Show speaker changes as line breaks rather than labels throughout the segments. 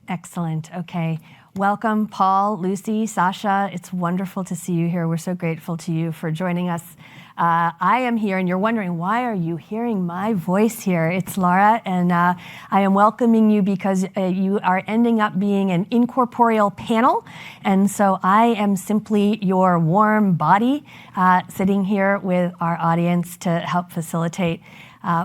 Excellent. Okay. Welcome, Paul, Lucy, Sasha. It's wonderful to see you here. We're so grateful to you for joining us. I am here, and you're wondering, why are you hearing my voice here? It's Laura, and I am welcoming you because you are ending up being an incorporeal panel. And so I am simply your warm body sitting here with our audience to help facilitate.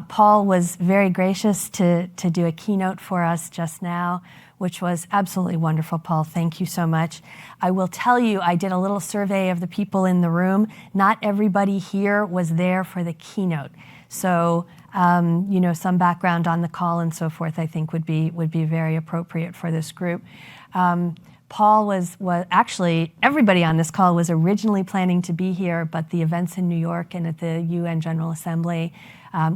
Paul was very gracious to do a keynote for us just now, which was absolutely wonderful. Paul, thank you so much. I will tell you, I did a little survey of the people in the room. Not everybody here was there for the keynote. So, some background on the call and so forth, I think would be very appropriate for this group. Paul was actually, everybody on this call was originally planning to be here, but the events in New York and at the UN General Assembly,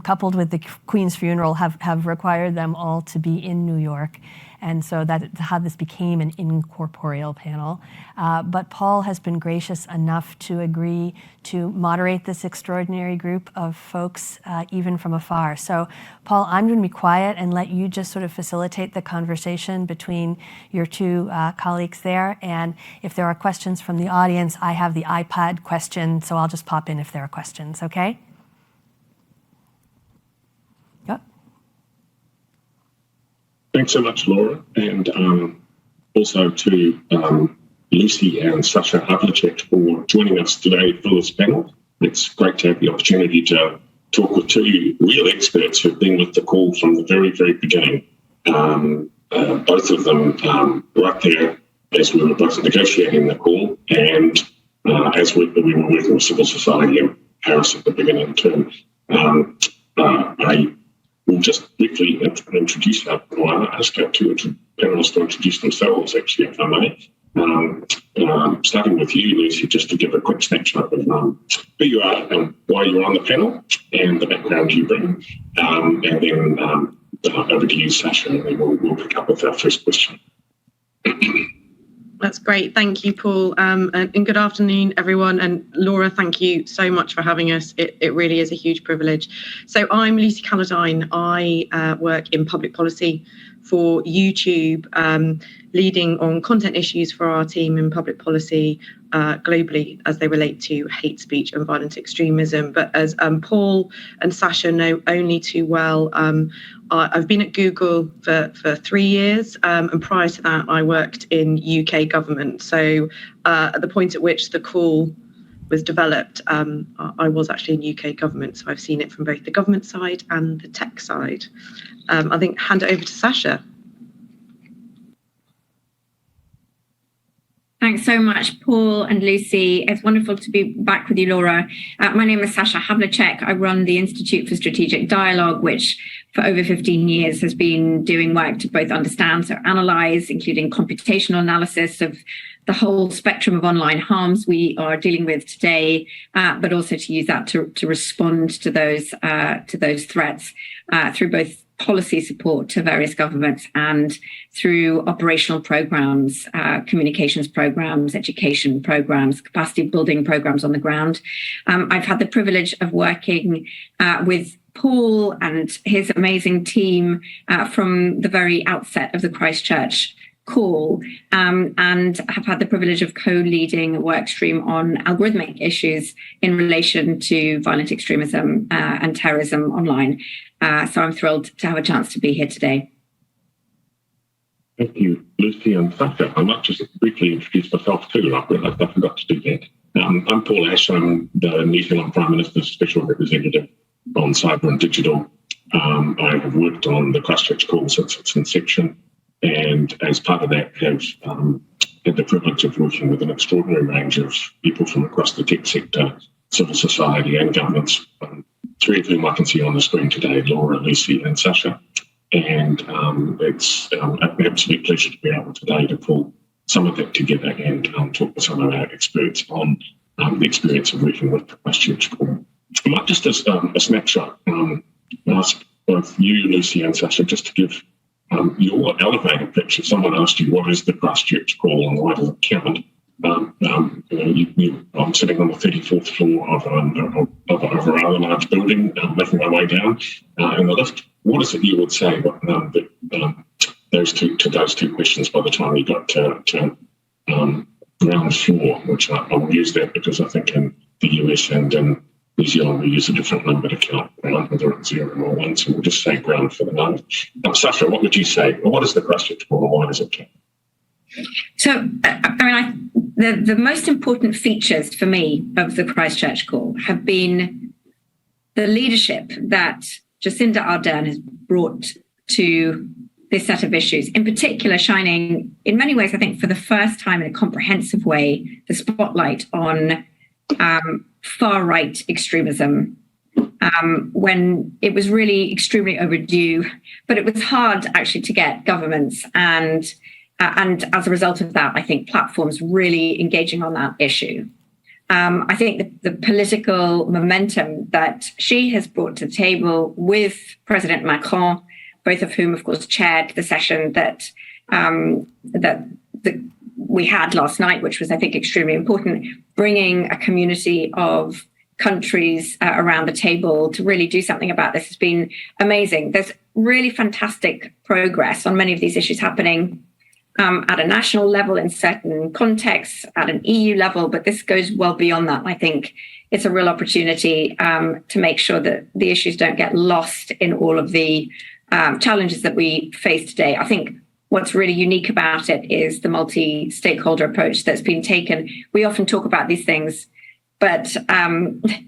coupled with the Queen's funeral, have required them all to be in New York. And so that's how this became an incorporeal panel. But Paul has been gracious enough to agree to moderate this extraordinary group of folks, even from afar. So, Paul, I'm going to be quiet and let you just sort of facilitate the conversation between your two colleagues there. And if there are questions from the audience, I have the iPad question, so I'll just pop in if there are questions, okay?
Thanks so much, Laura, and also to Lucy and Sasha Havlicek for joining us today for this panel. It's great to have the opportunity to talk with two real experts who've been with the call from the very, very beginning. Both of them right there as we were both negotiating the call and as we were working with civil society in Paris at the beginning too. We'll just briefly introduce our ask our two panelists to introduce themselves, actually, if I may. Starting with you, Lucy, just to give a quick snapshot of who you are and why you're on the panel and the background you bring. And then over to you, Sasha, and then we'll pick up with our first question.
That's great. Thank you, Paul. And good afternoon, everyone. And Laura, thank you so much for having us. It really is a huge privilege. So I'm Lucy Caladine. I work in public policy for YouTube, leading on content issues for our team in public policy globally as they relate to hate speech and violent extremism. But as Paul and Sasha know only too well, I've been at Google for 3 years, and prior to that, I worked in UK government. So at the point at which the call was developed, I was actually in UK government, so I've seen it from both the government side and the tech side. I think hand it over to Sasha.
Thanks so much, Paul and Lucy. It's wonderful to be back with you, Laura. My name is Sasha Havlicek. I run the Institute for Strategic Dialogue, which for over 15 years has been doing work to both understand, so analyze, including computational analysis of the whole spectrum of online harms we are dealing with today, but also to use that to respond to those threats through both policy support to various governments and through operational programs, communications programs, education programs, capacity building programs on the ground. I've had the privilege of working with Paul and his amazing team from the very outset of the Christchurch call, and have had the privilege of co-leading a work stream on algorithmic issues in relation to violent extremism and terrorism online. So I'm thrilled to have a chance to be here today.
Thank you, Lucy and Sasha. I might just briefly introduce myself too. I realised I forgot to do that. I'm Paul Ash. I'm the New Zealand Prime Minister's Special Representative on Cyber and Digital. I have worked on the Christchurch call since its inception, and as part of that have had the privilege of working with an extraordinary range of people from across the tech sector, civil society and governments, three of whom I can see on the screen today, Laura, Lucy and Sasha. And it's an absolute pleasure to be able today to pull some of that together and talk with some of our experts on the experience of working with the Christchurch call. I might just as a snapshot ask both you, Lucy and Sasha, just to give your elevator pitch. If someone asked you what is the Christchurch call and why does it count, I'm sitting on the 34th floor of a rather large building, making my way down in the lift. What is it you would say that those two questions by the time we got to round 4, which I will use that because I think in the US and in New Zealand we use a different number to count round, whether it's 0 or 1. So we'll just say ground for the moment. Sasha, what would you say? What is the Christchurch call and why is it count?
So, the most important features for me of the Christchurch call have been the leadership that Jacinda Ardern has brought to this set of issues, in particular shining, in many ways, I think, for the first time in a comprehensive way, the spotlight on far-right extremism, when it was really extremely overdue, but it was hard actually to get governments and as a result of that, I think platforms really engaging on that issue. I think the political momentum that she has brought to the table with President Macron, both of whom, of course, chaired the session that we had last night, which was, I think, extremely important, bringing a community of countries around the table to really do something about this has been amazing. There's really fantastic progress on many of these issues happening at a national level in certain contexts, at an EU level, but this goes well beyond that. I think it's a real opportunity to make sure that the issues don't get lost in all of the challenges that we face today. I think what's really unique about it is the multi-stakeholder approach that's been taken. We often talk about these things, but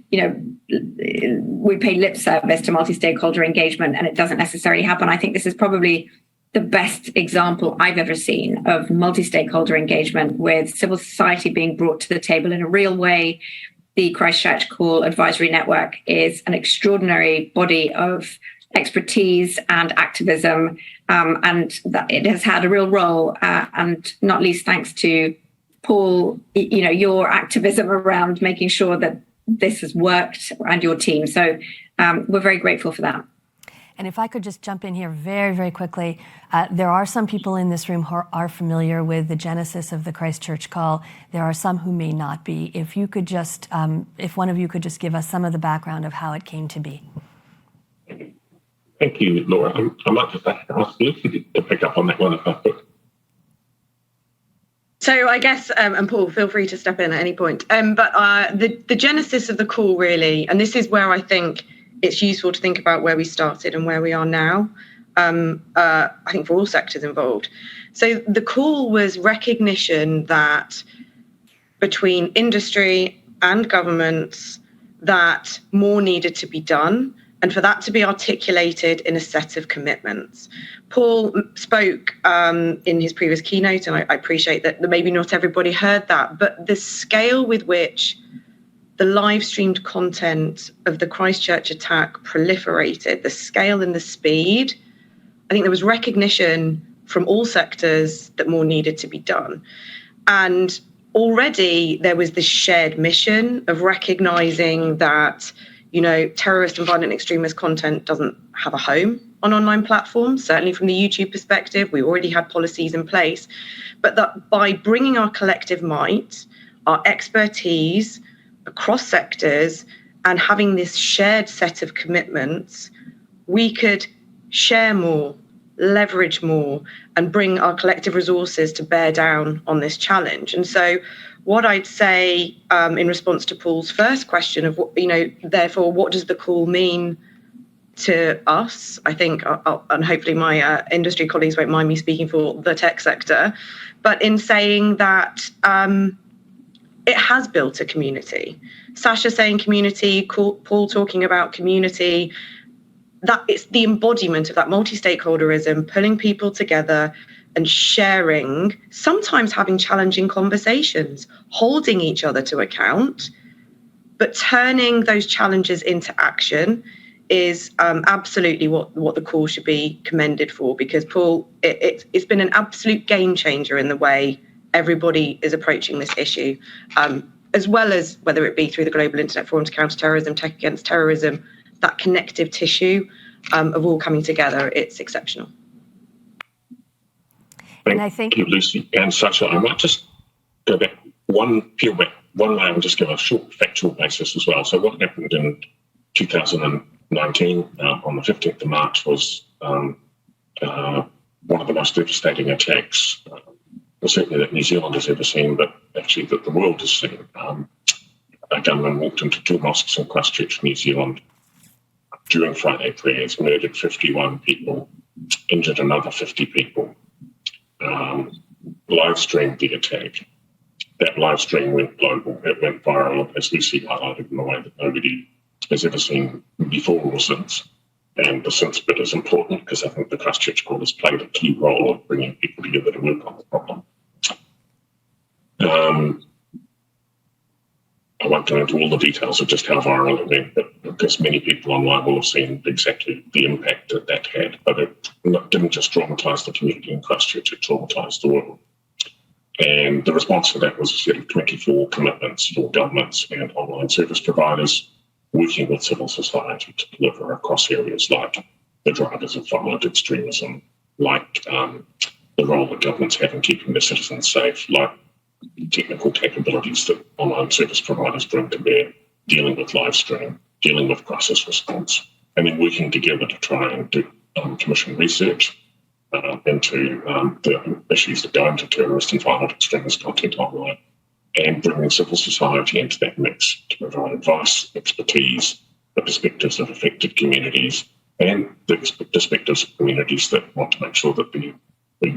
we pay lip service to multi-stakeholder engagement and it doesn't necessarily happen. I think this is probably the best example I've ever seen of multi-stakeholder engagement with civil society being brought to the table in a real way. The Christchurch Call Advisory Network is an extraordinary body of expertise and activism, and that it has had a real role, and not least thanks to Paul, your activism around making sure that this has worked and your team. So we're very grateful for that.
And if I could just jump in here very, very quickly, there are some people in this room who are familiar with the genesis of the Christchurch Call. There are some who may not be. If you could just, if one of you could just give us some of the background of how it came to be.
Thank you, Laura. I might just ask Lucy to pick up on that one if I could.
So I guess, and Paul, feel free to step in at any point. But the genesis of the call really, and this is where I think it's useful to think about where we started and where we are now, I think for all sectors involved. So the call was recognition that between industry and governments that more needed to be done, and for that to be articulated in a set of commitments. Paul spoke in his previous keynote, and I appreciate that maybe not everybody heard that, but the scale with which the live streamed content of the Christchurch attack proliferated, the scale and the speed, I think there was recognition from all sectors that more needed to be done. And already there was this shared mission of recognizing that terrorist and violent extremist content doesn't have a home on online platforms. Certainly from the YouTube perspective, we already had policies in place, but that by bringing our collective might, our expertise across sectors and having this shared set of commitments, we could share more, leverage more, and bring our collective resources to bear down on this challenge. And so what I'd say in response to Paul's first question of, therefore, what does the call mean to us? I think, and hopefully my industry colleagues won't mind me speaking for the tech sector, but in saying that it has built a community. Sasha saying community, Paul talking about community, that it's the embodiment of that multi-stakeholderism, pulling people together and sharing, sometimes having challenging conversations, holding each other to account, but turning those challenges into action is absolutely what the call should be commended for, because Paul, it's been an absolute game changer in the way everybody is approaching this issue, as well as whether it be through the Global Internet Forum to Counter Terrorism, Tech Against Terrorism, that connective tissue of all coming together. It's exceptional.
Thank you, Lucy and Sasha. I might just go back one way and just give a short factual basis as well. So what happened in 2019 on the 15th of March was one of the most devastating attacks, certainly that New Zealand has ever seen, but actually that the world has seen. A gunman walked into 2 mosques in Christchurch, New Zealand, during Friday prayers, murdered 51 people, injured another 50 people, live streamed the attack. That live stream went global. It went viral, as Lucy highlighted, in a way that nobody has ever seen before or since. And the since bit is important because I think the Christchurch Court has played a key role of bringing people together to work on the problem. I won't go into all the details of just how viral it went, but because many people online will have seen exactly the impact that that had. But it didn't just traumatise the community in Christchurch, it traumatised the world. And the response to that was a set of 24 commitments for governments and online service providers working with civil society to deliver across areas like the drivers of violent extremism, like the role that governments have in keeping their citizens safe, like technical capabilities that online service providers bring to bear, dealing with live stream, dealing with crisis response, and then working together to try and do commission research into the issues that go into terrorist and violent extremist content online, and bringing civil society into that mix to provide advice, expertise, the perspectives of affected communities, and the perspectives of communities that want to make sure that we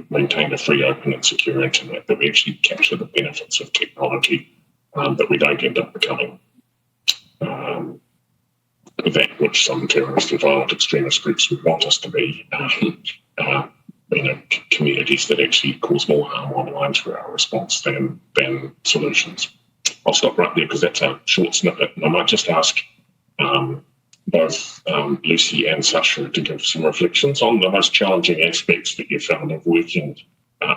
maintain a free, open and secure internet, that we actually capture the benefits of technology, that we don't end up becoming that which some terrorist and violent extremist groups would want us to be, communities that actually cause more harm online through our response than solutions. I'll stop right there because that's a short snippet. And I might just ask both Lucy and Sasha to give some reflections on the most challenging aspects that you found of working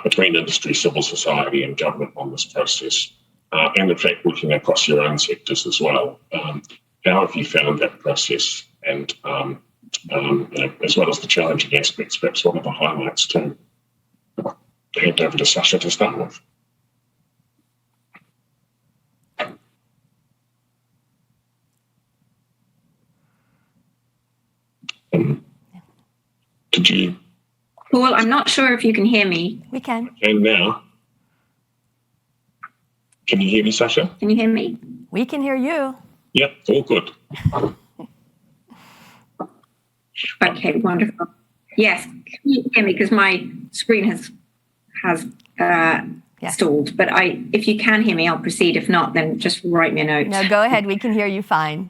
between industry, civil society and government on this process, and in fact working across your own sectors as well. How have you found that process? And as well as the challenging aspects, perhaps one of the highlights too. Hand over to Sasha to start with. Did you?
Paul, I'm not sure if you can hear me.
We can.
And now? Can you hear me, Sasha?
Can you hear me?
We can hear you.
Yep, all good.
Okay, wonderful. Yes, can you hear me? Because my screen has stalled. But if you can hear me, I'll proceed. If not, then just write me a note.
No, go ahead. We can hear you fine.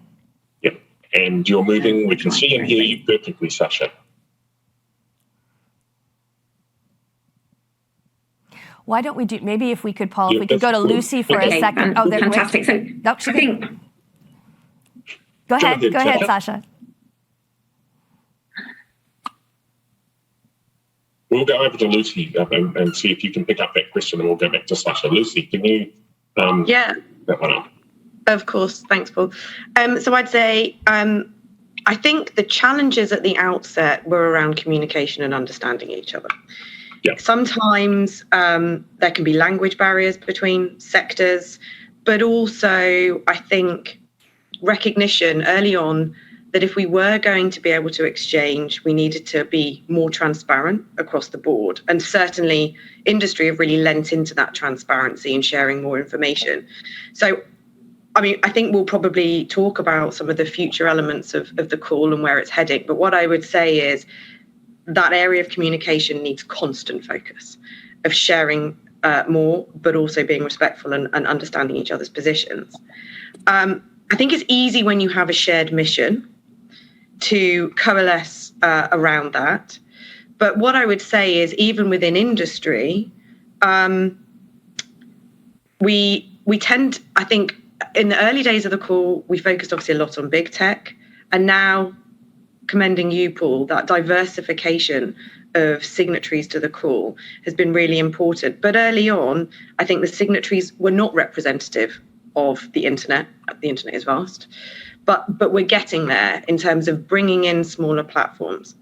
Yep, and you're moving. We can see and hear you perfectly, Sasha.
Why don't we do, maybe if we could, Paul, if we could go to Lucy for a second.
Oh, fantastic. So
I think. Go ahead, Sasha.
We'll go over to Lucy and see if you can pick up that question, and we'll go back to Sasha. Lucy, can you that one up?
Of course. Thanks, Paul. So I'd say I think the challenges at the outset were around communication and understanding each other.
Yeah.
Sometimes there can be language barriers between sectors, but also I think recognition early on that if we were going to be able to exchange, we needed to be more transparent across the board. And certainly industry have really lent into that transparency and sharing more information. So, I mean, I think we'll probably talk about some of the future elements of the call and where it's heading. But what I would say is that area of communication needs constant focus of sharing more, but also being respectful and understanding each other's positions. I think it's easy when you have a shared mission to coalesce around that. But what I would say is even within industry, we tend, I think, in the early days of the call, we focused obviously a lot on big tech. And now, commending you, Paul, that diversification of signatories to the call has been really important. But early on, I think the signatories were not representative of the internet. The internet is vast, but we're getting there in terms of bringing in smaller platforms.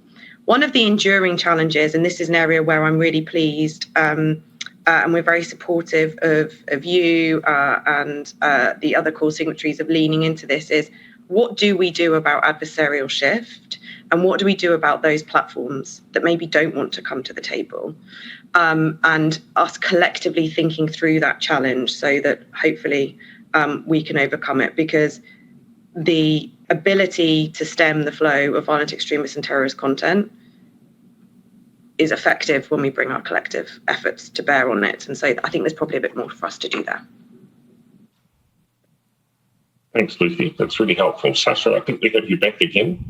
One of the enduring challenges, and this is an area where I'm really pleased, and we're very supportive of you and the other call signatories of leaning into this, is what do we do about adversarial shift? And what do we do about those platforms that maybe don't want to come to the table? And us collectively thinking through that challenge so that hopefully we can overcome it, because the ability to stem the flow of violent extremist and terrorist content is effective when we bring our collective efforts to bear on it. And so I think there's probably a bit more for us to do there.
Thanks, Lucy. That's really helpful. Sasha, I think we have you back again.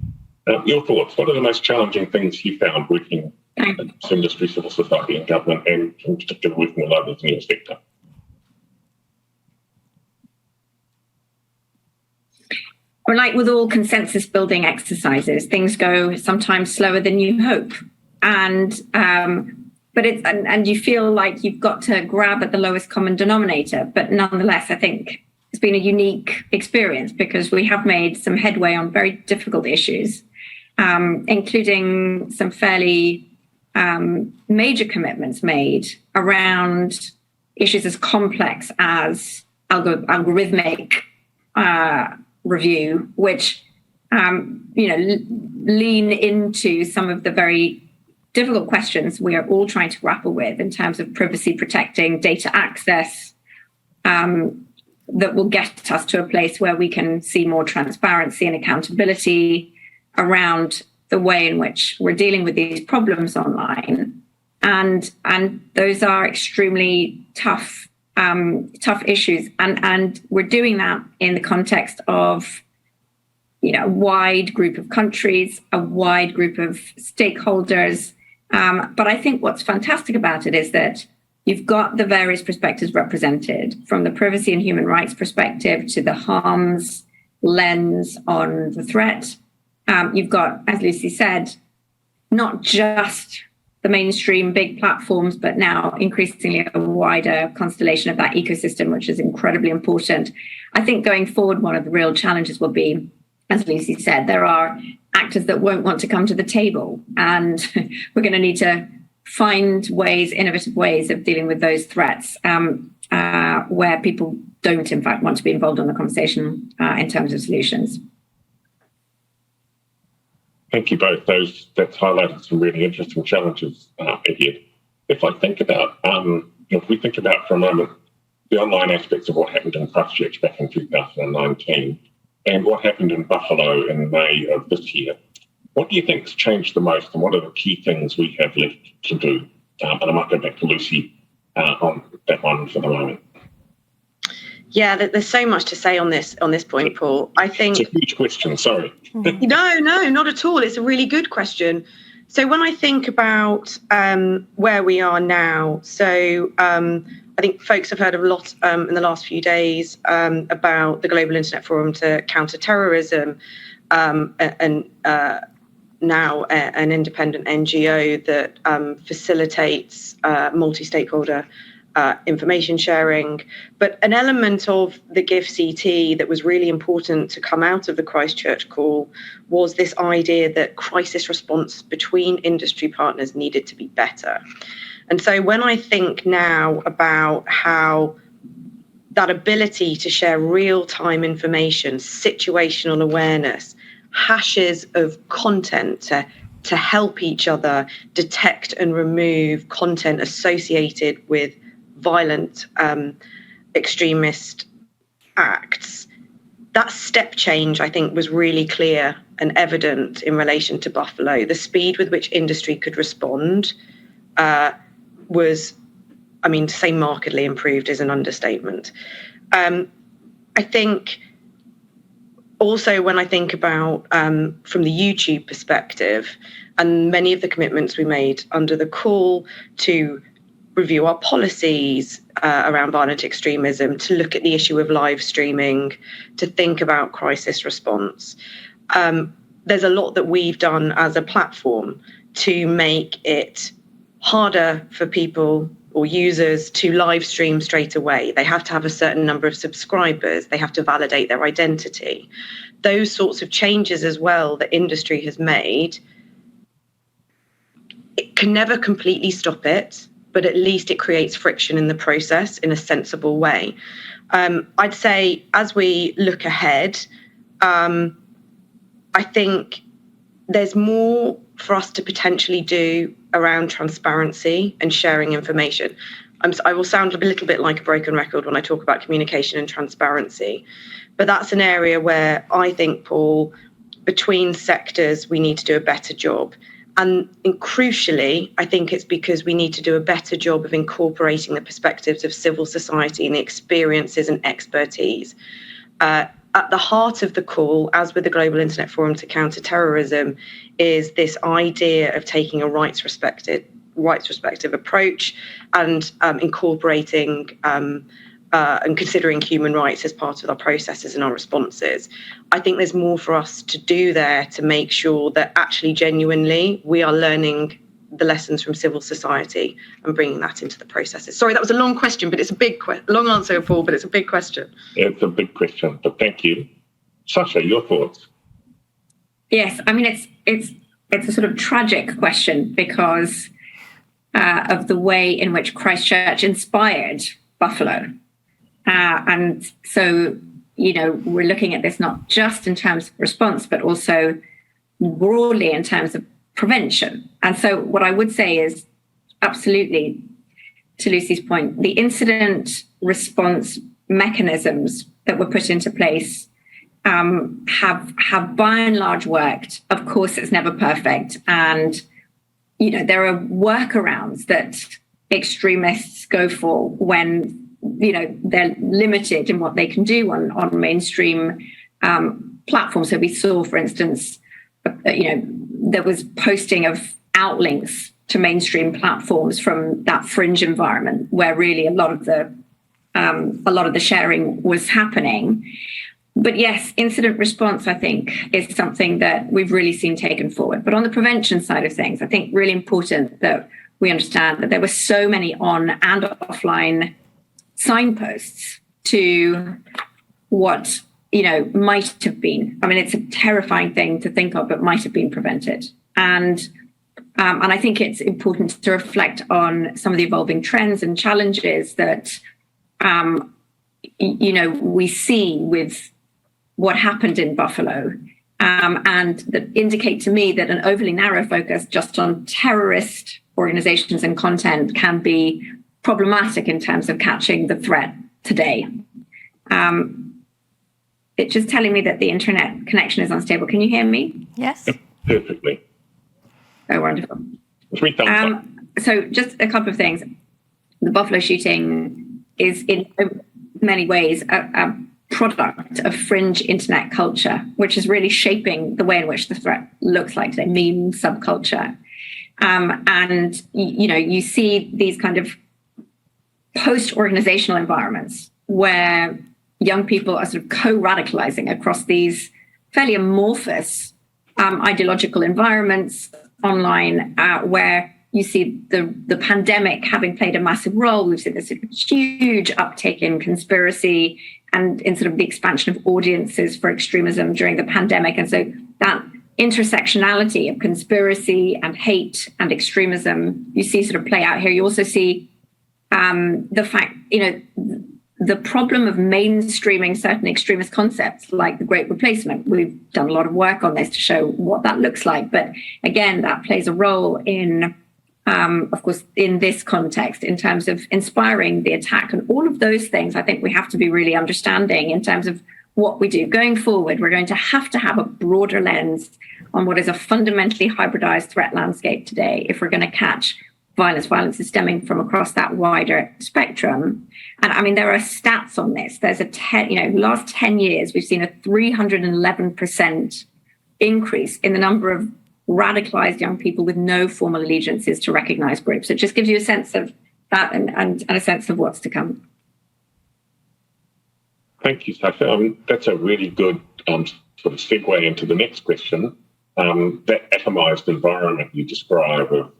Your thoughts, what are the most challenging things you found working in industry, civil society and government, and in particular working with others in your sector?
Well, like with all consensus building exercises, things go sometimes slower than you hope. And you feel like you've got to grab at the lowest common denominator. But nonetheless, I think it's been a unique experience because we have made some headway on very difficult issues, including some fairly major commitments made around issues as complex as algorithmic review, which lean into some of the very difficult questions we are all trying to grapple with in terms of privacy protecting data access, that will get us to a place where we can see more transparency and accountability around the way in which we're dealing with these problems online. And those are extremely tough issues. And we're doing that in the context of a wide group of countries, a wide group of stakeholders. But I think what's fantastic about it is that you've got the various perspectives represented, from the privacy and human rights perspective to the harms lens on the threat. You've got, as Lucy said, not just the mainstream big platforms, but now increasingly a wider constellation of that ecosystem, which is incredibly important. I think going forward, one of the real challenges will be, as Lucy said, there are actors that won't want to come to the table, and we're going to need to find innovative ways of dealing with those threats where people don't, in fact, want to be involved in the conversation in terms of solutions.
Thank you both. That's highlighted some really interesting challenges ahead. If we think about for a moment the online aspects of what happened in Christchurch back in 2019 and what happened in Buffalo in May of this year, what do you think has changed the most, and what are the key things we have left to do? And I might go back to Lucy on that one for the moment.
Yeah, there's so much to say on this point, Paul. I think
it's a huge question. Sorry.
No, not at all. It's a really good question. So when I think about where we are now, I think folks have heard a lot in the last few days about the Global Internet Forum to Counter Terrorism, and now an independent NGO that facilitates multi-stakeholder information sharing. But an element of the GIF-CT that was really important to come out of the Christchurch call was this idea that crisis response between industry partners needed to be better. And so when I think now about how that ability to share real-time information, situational awareness, hashes of content to help each other detect and remove content associated with violent extremist acts, that step change, I think, was really clear and evident in relation to Buffalo. The speed with which industry could respond was, to say markedly improved is an understatement. I think also when I think about from the YouTube perspective and many of the commitments we made under the call to review our policies around violent extremism, to look at the issue of live streaming, to think about crisis response. There's a lot that we've done as a platform to make it harder for people or users to live stream straight away. They have to have a certain number of subscribers. They have to validate their identity. Those sorts of changes as well that industry has made, it can never completely stop it, but at least it creates friction in the process in a sensible way. I'd say as we look ahead, I think there's more for us to potentially do around transparency and sharing information. I will sound a little bit like a broken record when I talk about communication and transparency, but that's an area where I think, Paul, between sectors, we need to do a better job. And crucially, I think it's because we need to do a better job of incorporating the perspectives of civil society and the experiences and expertise. At the heart of the call, as with the Global Internet Forum to Counter Terrorism, is this idea of taking a rights respective approach and incorporating and considering human rights as part of our processes and our responses. I think there's more for us to do there to make sure that actually genuinely we are learning the lessons from civil society and bringing that into the processes. Sorry, that was a long question, but it's a big long answer, Paul, but it's a big question.
It's a big question, but thank you. Sasha, your thoughts?
Yes, I mean, it's a sort of tragic question because of the way in which Christchurch inspired Buffalo. And so, we're looking at this not just in terms of response, but also broadly in terms of prevention. And so what I would say is absolutely, to Lucy's point, the incident response mechanisms that were put into place have by and large worked. Of course, it's never perfect. And, there are workarounds that extremists go for when, they're limited in what they can do on mainstream platforms. So we saw, for instance, there was posting of outlinks to mainstream platforms from that fringe environment where really a lot of the sharing was happening. But yes, incident response, I think, is something that we've really seen taken forward. But on the prevention side of things, I think really important that we understand that there were so many on and offline signposts to what might have been. I mean, it's a terrifying thing to think of, but might have been prevented. And I think it's important to reflect on some of the evolving trends and challenges that, we see with what happened in Buffalo, and that indicate to me that an overly narrow focus just on terrorist organizations and content can be problematic in terms of catching the threat today. It's just telling me that the internet connection is unstable. Can you hear me?
Yes.
Yep, perfectly.
Oh, wonderful.
3 thumbs up.
So just a couple of things. The Buffalo shooting is in many ways a product of fringe internet culture, which is really shaping the way in which the threat looks like today, meme subculture. And, you see these kind of post-organizational environments where young people are sort of co-radicalizing across these fairly amorphous ideological environments online, where you see the pandemic having played a massive role. We've seen this huge uptick in conspiracy and in sort of the expansion of audiences for extremism during the pandemic. And so that intersectionality of conspiracy and hate and extremism, you see sort of play out here. You also see the fact, the problem of mainstreaming certain extremist concepts like the Great Replacement. We've done a lot of work on this to show what that looks like. But again, that plays a role in, of course, in this context, in terms of inspiring the attack. And all of those things, I think we have to be really understanding in terms of what we do. Going forward, we're going to have a broader lens on what is a fundamentally hybridized threat landscape today if we're going to catch violence is stemming from across that wider spectrum. And I mean, there are stats on this. There's last 10 years, we've seen a 311% increase in the number of radicalized young people with no formal allegiances to recognized groups. It just gives you a sense of that and a sense of what's to come.
Thank you, Sasha. That's a really good sort of segue into the next question. That atomized environment you describe of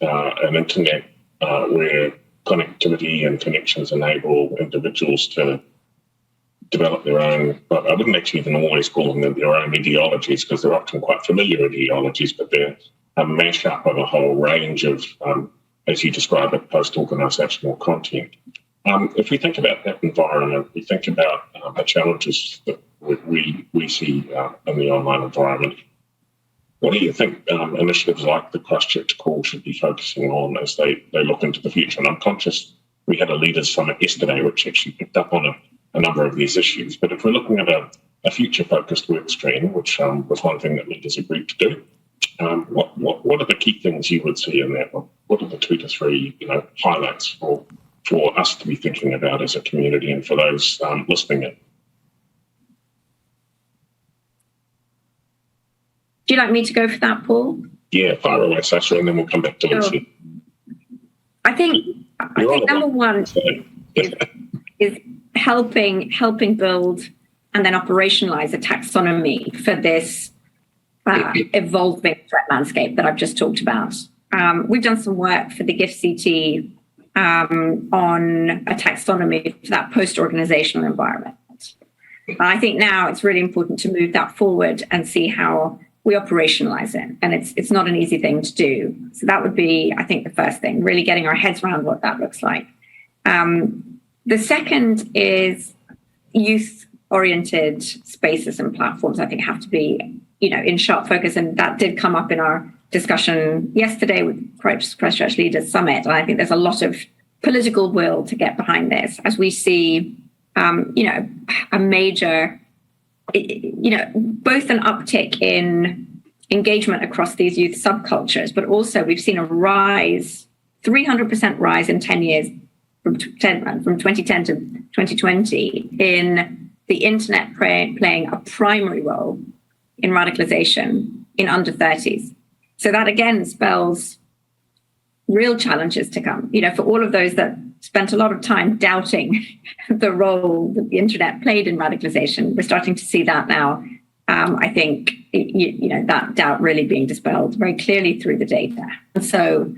an internet where connectivity and connections enable individuals to develop their own, but I wouldn't actually even always call them their own ideologies, because they're often quite familiar ideologies, but they're a mashup of a whole range of, as you describe it, post-organizational content. If we think about that environment, we think about the challenges that we see in the online environment. What do you think initiatives like the Christchurch Call should be focusing on as they look into the future? And I'm conscious we had a leaders summit yesterday, which actually picked up on a number of these issues. But if we're looking at a future-focused work stream, which was one thing that leaders agreed to do, what are the key things you would see in that? What are the 2 to 3 highlights for us to be thinking about as a community and for those listening in?
Do you like me to go for that, Paul?
Yeah, fire away, Sasha, and then we'll come back to Lucy.
I think number one is helping build and then operationalize a taxonomy for this evolving threat landscape that I've just talked about. We've done some work for the GIFT CT on a taxonomy for that post-organizational environment. I think now it's really important to move that forward and see how we operationalize it. And it's not an easy thing to do. So that would be, I think, the first thing, really getting our heads around what that looks like. The second is youth-oriented spaces and platforms, I think, have to be, in sharp focus. And that did come up in our discussion yesterday with Christchurch Leaders Summit. And I think there's a lot of political will to get behind this as we see, a major, both an uptick in engagement across these youth subcultures, but also we've seen a rise, 300% rise in 10 years from 2010 to 2020 in the internet playing a primary role in radicalization in under 30s. So that again spells real challenges to come, for all of those that spent a lot of time doubting the role that the internet played in radicalization. We're starting to see that now. I think, that doubt really being dispelled very clearly through the data. And so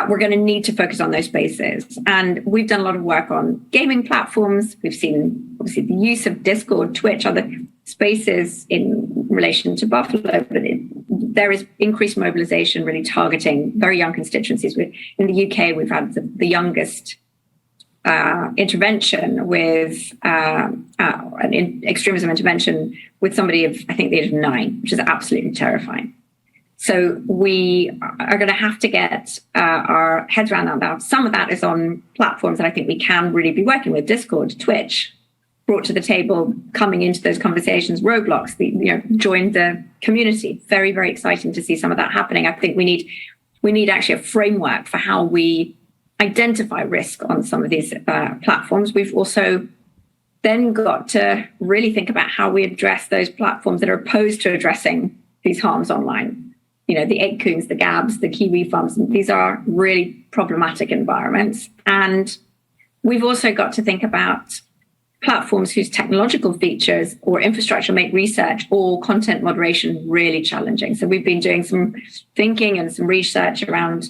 we're going to need to focus on those spaces. And we've done a lot of work on gaming platforms. We've seen, obviously, the use of Discord, Twitch, other spaces in relation to Buffalo, but there is increased mobilization really targeting very young constituencies. In the UK, we've had the youngest intervention with an extremism intervention with somebody of, I think, the age of 9, which is absolutely terrifying. So we are going to have to get our heads around that now. Some of that is on platforms that I think we can really be working with, Discord, Twitch, brought to the table, coming into those conversations, Roblox, joined the community. Very, very exciting to see some of that happening. I think we need actually a framework for how we identify risk on some of these platforms. We've also then got to really think about how we address those platforms that are opposed to addressing these harms online. The 8Coons, the Gabs, the Kiwi Farms, these are really problematic environments. And we've also got to think about platforms whose technological features or infrastructure make research or content moderation really challenging. So we've been doing some thinking and some research around,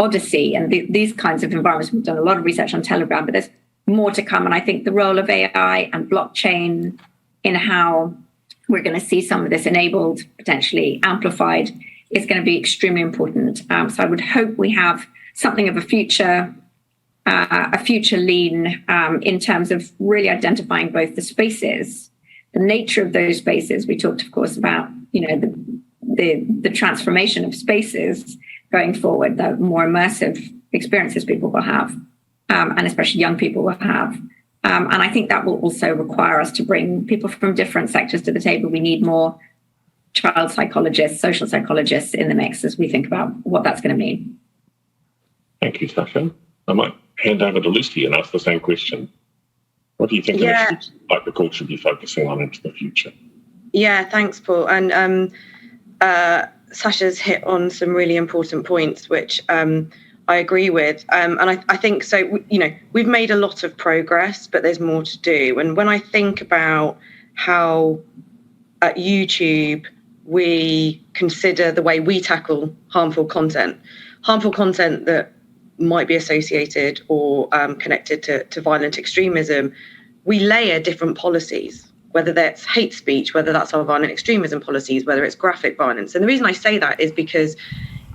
Odyssey and these kinds of environments. We've done a lot of research on Telegram, but there's more to come. And I think the role of AI and blockchain in how we're going to see some of this enabled, potentially amplified, is going to be extremely important. So I would hope we have something of a future lean in terms of really identifying both the spaces, the nature of those spaces. We talked, of course, about the transformation of spaces going forward, the more immersive experiences people will have, and especially young people will have. And I think that will also require us to bring people from different sectors to the table. We need more child psychologists, social psychologists in the mix as we think about what that's going to mean. Thank
you, Sasha. I might hand over to Lucy and ask the same question. What do you think initiatives like the call should be focusing on into the future?
Yeah, thanks, Paul. And Sasha's hit on some really important points, which I agree with. And I think so, we've made a lot of progress, but there's more to do. And when I think about how at YouTube we consider the way we tackle harmful content that might be associated or connected to violent extremism, we layer different policies, whether that's hate speech, whether that's our violent extremism policies, whether it's graphic violence. And the reason I say that is because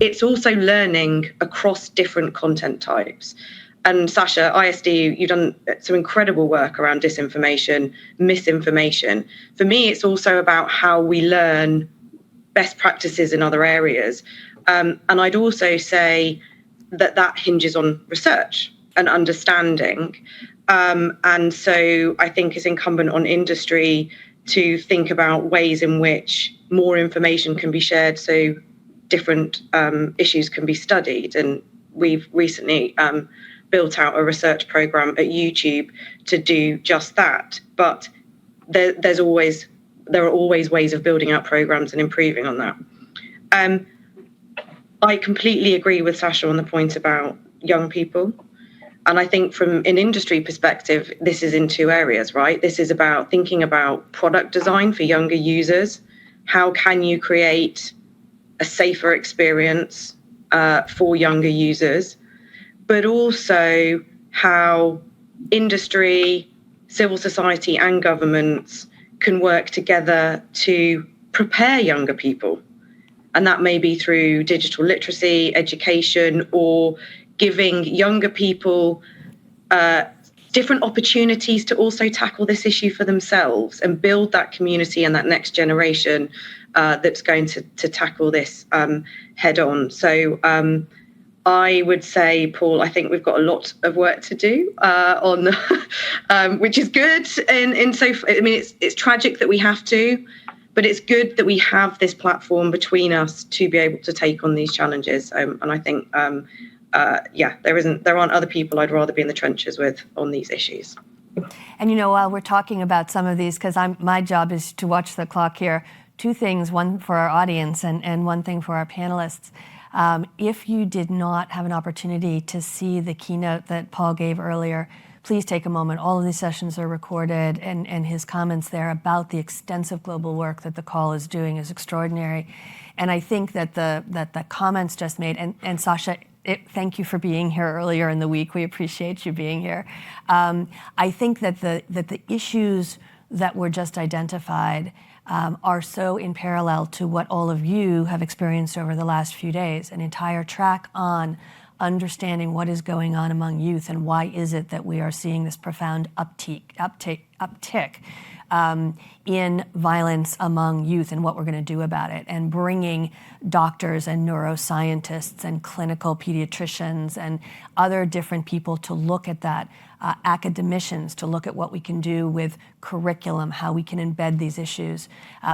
it's also learning across different content types. And Sasha, ISD, you've done some incredible work around disinformation, misinformation. For me, it's also about how we learn best practices in other areas. And I'd also say that hinges on research and understanding. And so I think it's incumbent on industry to think about ways in which more information can be shared so different issues can be studied. And we've recently built out a research program at YouTube to do just that. But there are always ways of building out programs and improving on that. I completely agree with Sasha on the point about young people. And I think from an industry perspective, this is in two areas, right? This is about thinking about product design for younger users. How can you create a safer experience for younger users? But also how industry, civil society and governments can work together to prepare younger people. And that may be through digital literacy, education, or giving younger people different opportunities to also tackle this issue for themselves and build that community and that next generation that's going to tackle this head on. So I would say, Paul, I think we've got a lot of work to do on, which is good. It's tragic that we have to, but it's good that we have this platform between us to be able to take on these challenges. And I think, there aren't other people I'd rather be in the trenches with on these issues.
And while we're talking about some of these, because my job is to watch the clock here, two things, one for our audience and one thing for our panelists. If you did not have an opportunity to see the keynote that Paul gave earlier, please take a moment. All of these sessions are recorded, and his comments there about the extensive global work that the call is doing is extraordinary. And I think that the comments just made, and Sasha, thank you for being here earlier in the week. We appreciate you being here. I think that the issues that were just identified are so in parallel to what all of you have experienced over the last few days, an entire track on understanding what is going on among youth and why is it that we are seeing this profound uptick in violence among youth and what we're going to do about it, and bringing doctors and neuroscientists and clinical pediatricians and other different people to look at that, academicians to look at what we can do with curriculum, how we can embed these issues.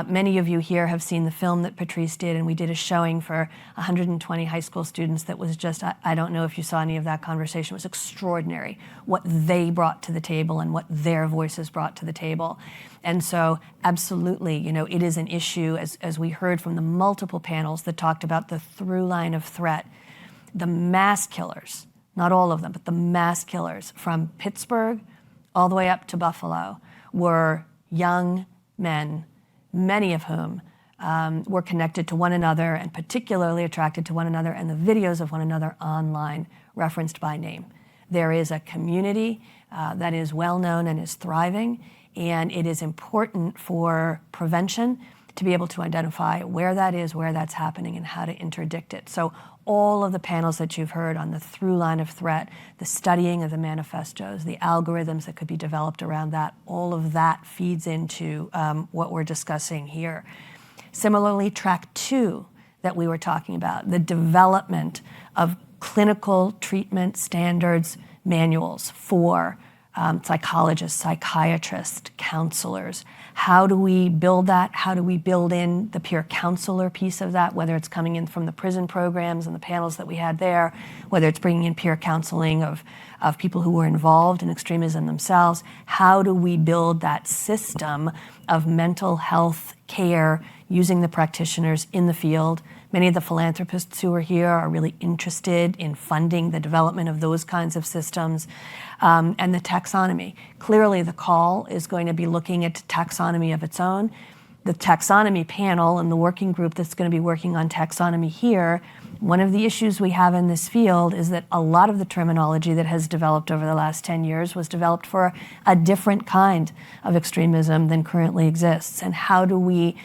Many of you here have seen the film that Patrice did, and we did a showing for 120 high school students that was just, I don't know if you saw any of that conversation, it was extraordinary what they brought to the table and what their voices brought to the table. And so absolutely, it is an issue, as we heard from the multiple panels that talked about the through line of threat, the mass killers, not all of them, but the mass killers from Pittsburgh all the way up to Buffalo were young men, many of whom were connected to one another and particularly attracted to one another, and the videos of one another online referenced by name. There is a community that is well known and is thriving, and it is important for prevention to be able to identify where that is, where that's happening, and how to interdict it. So all of the panels that you've heard on the through line of threat, the studying of the manifestos, the algorithms that could be developed around that, all of that feeds into what we're discussing here. Similarly, track 2 that we were talking about, the development of clinical treatment standards manuals for psychologists, psychiatrists, counselors. How do we build that? How do we build in the peer counselor piece of that, whether it's coming in from the prison programs and the panels that we had there, whether it's bringing in peer counseling of people who were involved in extremism themselves? How do we build that system of mental health care using the practitioners in the field? Many of the philanthropists who are here are really interested in funding the development of those kinds of systems. And the taxonomy. Clearly, the call is going to be looking at taxonomy of its own. The taxonomy panel and the working group that's going to be working on taxonomy here, one of the issues we have in this field is that a lot of the terminology that has developed over the last 10 years was developed for a different kind of extremism than currently exists. And how do we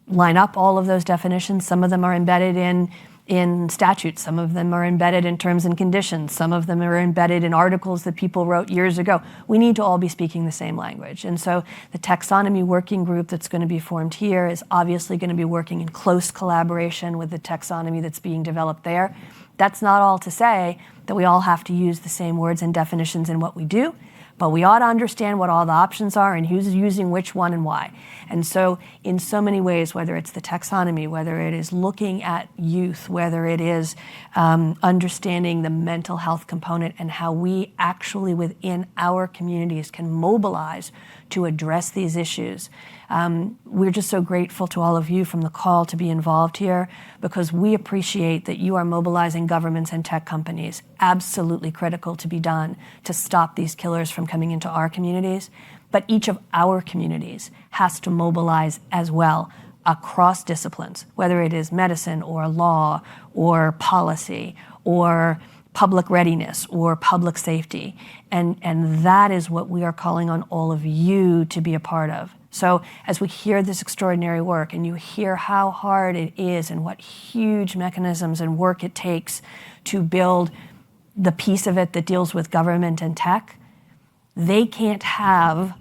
line up all of those definitions? Some of them are embedded in in statutes. Some of them are embedded in terms and conditions. Some of them are embedded in articles that people wrote years ago. We need to all be speaking the same language. And so the taxonomy working group that's going to be formed here is obviously going to be working in close collaboration with the taxonomy that's being developed there. That's not all to say that we all have to use the same words and definitions in what we do, but we ought to understand what all the options are and who's using which one and why. And so in so many ways, whether it's the taxonomy, whether it is looking at youth, whether it is understanding the mental health component and how we actually within our communities can mobilize to address these issues. We're just so grateful to all of you from the call to be involved here, because we appreciate that you are mobilizing governments and tech companies. Absolutely critical to be done to stop these killers from coming into our communities. But each of our communities has to mobilize as well across disciplines, whether it is medicine or law or policy or public readiness or public safety. And that is what we are calling on all of you to be a part of. So as we hear this extraordinary work and you hear how hard it is and what huge mechanisms and work it takes to build the piece of it that deals with government and tech, they can't have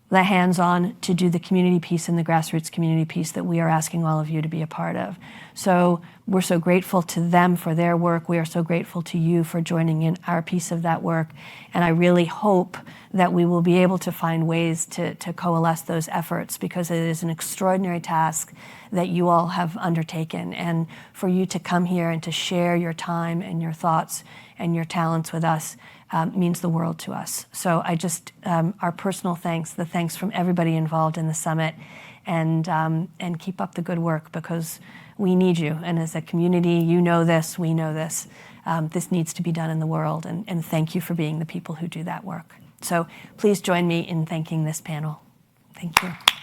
the hands-on to do the community piece and the grassroots community piece that we are asking all of you to be a part of. So we're so grateful to them for their work. We are so grateful to you for joining in our piece of that work. And I really hope that we will be able to find ways to coalesce those efforts, because it is an extraordinary task that you all have undertaken. And for you to come here and to share your time and your thoughts and your talents with us means the world to us. So I just, our personal thanks, the thanks from everybody involved in the summit, and keep up the good work, because we need you. And as a community, you know this, we know this. This needs to be done in the world, and thank you for being the people who do that work. So please join me in thanking this panel. Thank you.